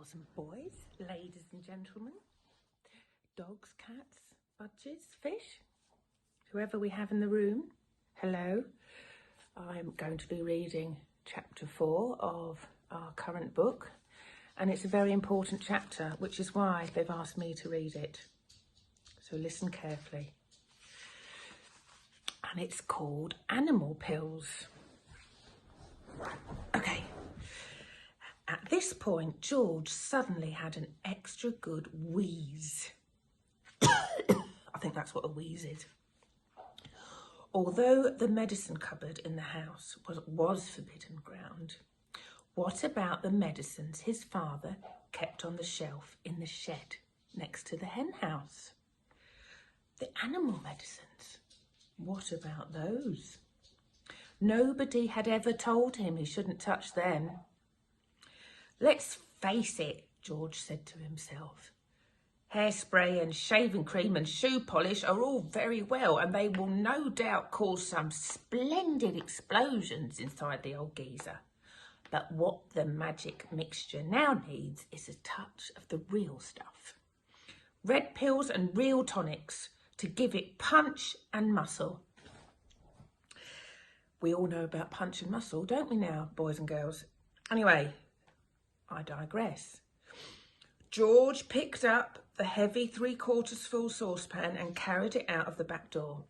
girls and boys, ladies and gentlemen, dogs, cats, budgies, fish, whoever we have in the room, hello. I'm going to be reading chapter 4 of our current book, and it's a very important chapter, which is why they've asked me to read it. So listen carefully. And it's called Animal Pills. Okay. At this point, George suddenly had an extra good wheeze. I think that's what a wheeze is. Although the medicine cupboard in the house was forbidden ground, what about the medicines his father kept on the shelf in the shed next to the hen house? The animal medicines, what about those? Nobody had ever told him he shouldn't touch them. Let's face it, George said to himself. Hairspray and shaving cream and shoe polish are all very well, and they will no doubt cause some splendid explosions inside the old geezer. But what the magic mixture now needs is a touch of the real stuff. Red pills and real tonics to give it punch and muscle. We all know about punch and muscle, don't we now, boys and girls? Anyway, I digress. George picked up the heavy 3/4 full saucepan and carried it out of the back door.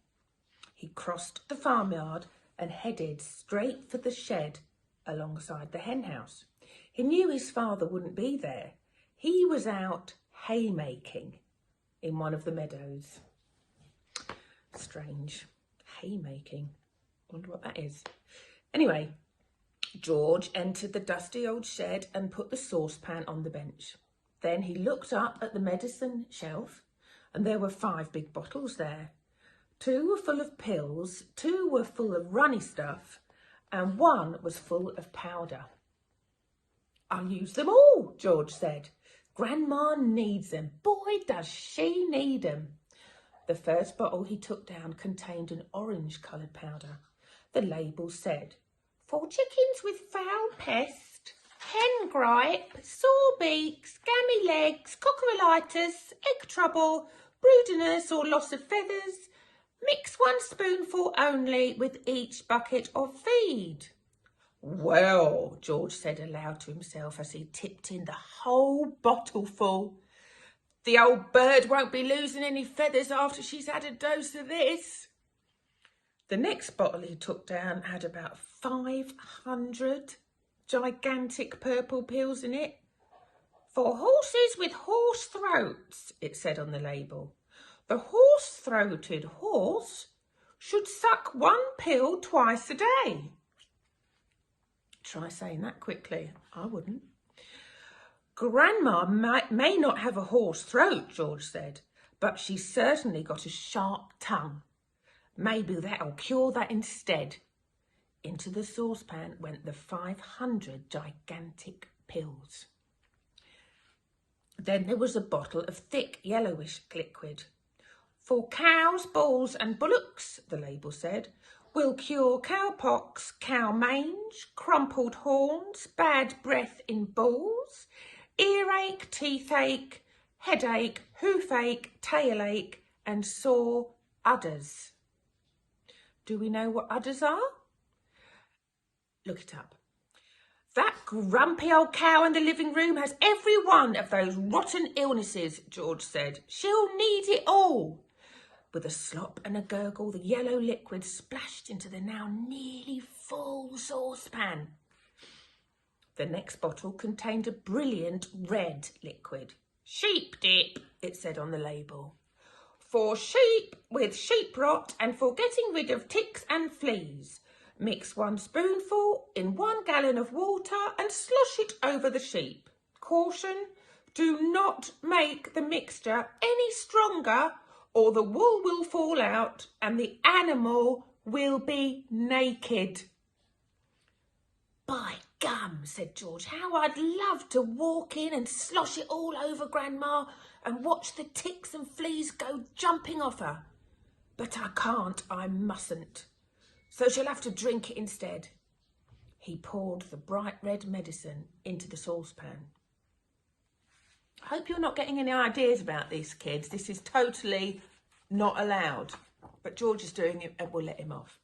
He crossed the farmyard and headed straight for the shed alongside the hen house. He knew his father wouldn't be there. He was out haymaking in one of the meadows. Strange. Haymaking. Wonder what that is. Anyway, George entered the dusty old shed and put the saucepan on the bench. Then he looked up at the medicine shelf, and there were 5 big bottles there. 2 were full of pills, 2 were full of runny stuff, and 1 was full of powder. I'll use them all, George said. Grandma needs them. Boy, does she need them. The first bottle he took down contained an orange-coloured powder. The label said, for chickens with foul pest, hen gripe, sore beaks, gammy legs, cockeriolitis, egg trouble, broodiness or loss of feathers, mix 1 spoonful only with each bucket of feed. Well, George said aloud to himself as he tipped in the whole bottle full. The old bird won't be losing any feathers after she's had a dose of this. The next bottle he took down had about 500 gigantic purple pills in it. For horses with horse throats, it said on the label. The horse-throated horse should suck 1 pill twice a day. Try saying that quickly. I wouldn't. Grandma may not have a hoarse throat, George said, but she's certainly got a sharp tongue. Maybe that'll cure that instead. Into the saucepan went the 500 gigantic pills. Then there was a bottle of thick yellowish liquid. For cows, bulls and bullocks, the label said, will cure cowpox, cow mange, crumpled horns, bad breath in bulls, earache, toothache, headache, hoofache, tail-ache and sore udders. Do we know what udders are? Look it up. That grumpy old cow in the living room has every one of those rotten illnesses, George said. She'll need it all. With a slop and a gurgle, the yellow liquid splashed into the now nearly full saucepan. The next bottle contained a brilliant red liquid. Sheep dip, it said on the label. For sheep with sheep rot and for getting rid of ticks and fleas. Mix 1 spoonful in 1 gallon of water and slosh it over the sheep. Caution, do not make the mixture any stronger or the wool will fall out and the animal will be naked. By gum, said George, how I'd love to walk in and slosh it all over Grandma and watch the ticks and fleas go jumping off her. But I can't, I mustn't. So she'll have to drink it instead. He poured the bright red medicine into the saucepan. Hope you're not getting any ideas about this, kids. This is totally not allowed. But George is doing it and we'll let him off.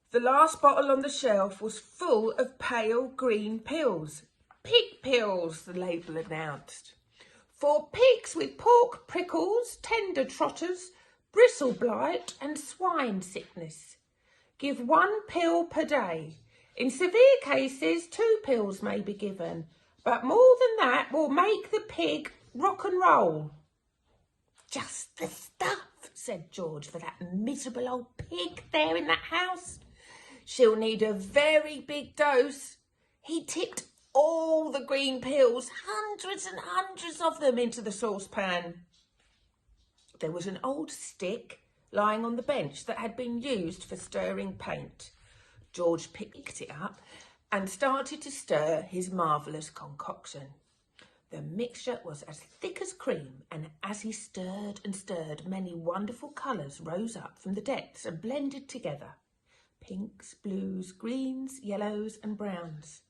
The last bottle on the shelf was full of pale green pills. Pig pills, the label announced. For pigs with pork prickles, tender trotters, bristle blight and swine sickness. Give 1 pill per day. In severe cases, 2 pills may be given. But more than that will make the pig rock and roll. Just the stuff, said George, for that miserable old pig there in that house. She'll need a very big dose. He tipped all the green pills, hundreds and hundreds of them, into the saucepan. There was an old stick lying on the bench that had been used for stirring paint. George picked it up and started to stir his marvellous concoction. The mixture was as thick as cream, and as he stirred and stirred, many wonderful colours rose up from the depths and blended together. Pinks, blues, greens, yellows and browns.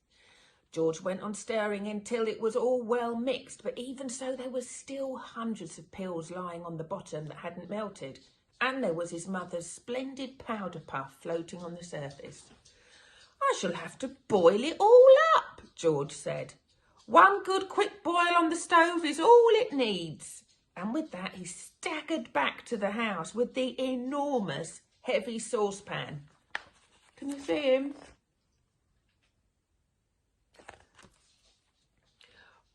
George went on stirring until it was all well mixed, but even so there were still hundreds of pills lying on the bottom that hadn't melted, and there was his mother's splendid powder puff floating on the surface. I shall have to boil it all up, George said. 1 good quick boil on the stove is all it needs. And with that he staggered back to the house with the enormous heavy saucepan. Can you see him?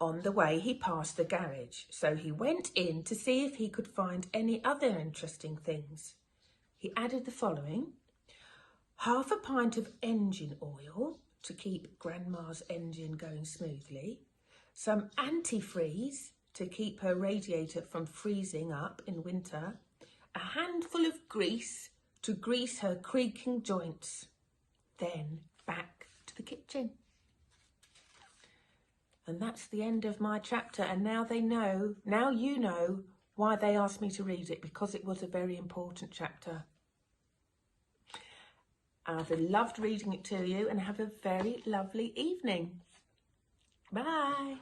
On the way he passed the garage, so he went in to see if he could find any other interesting things. He added the following: 1/2 pint of engine oil to keep Grandma's engine going smoothly, some antifreeze to keep her radiator from freezing up in winter, a handful of grease to grease her creaking joints. Then back to the kitchen. And that's the end of my chapter, and now you know why they asked me to read it, because it was a very important chapter. I've loved reading it to you, and have a very lovely evening. Bye.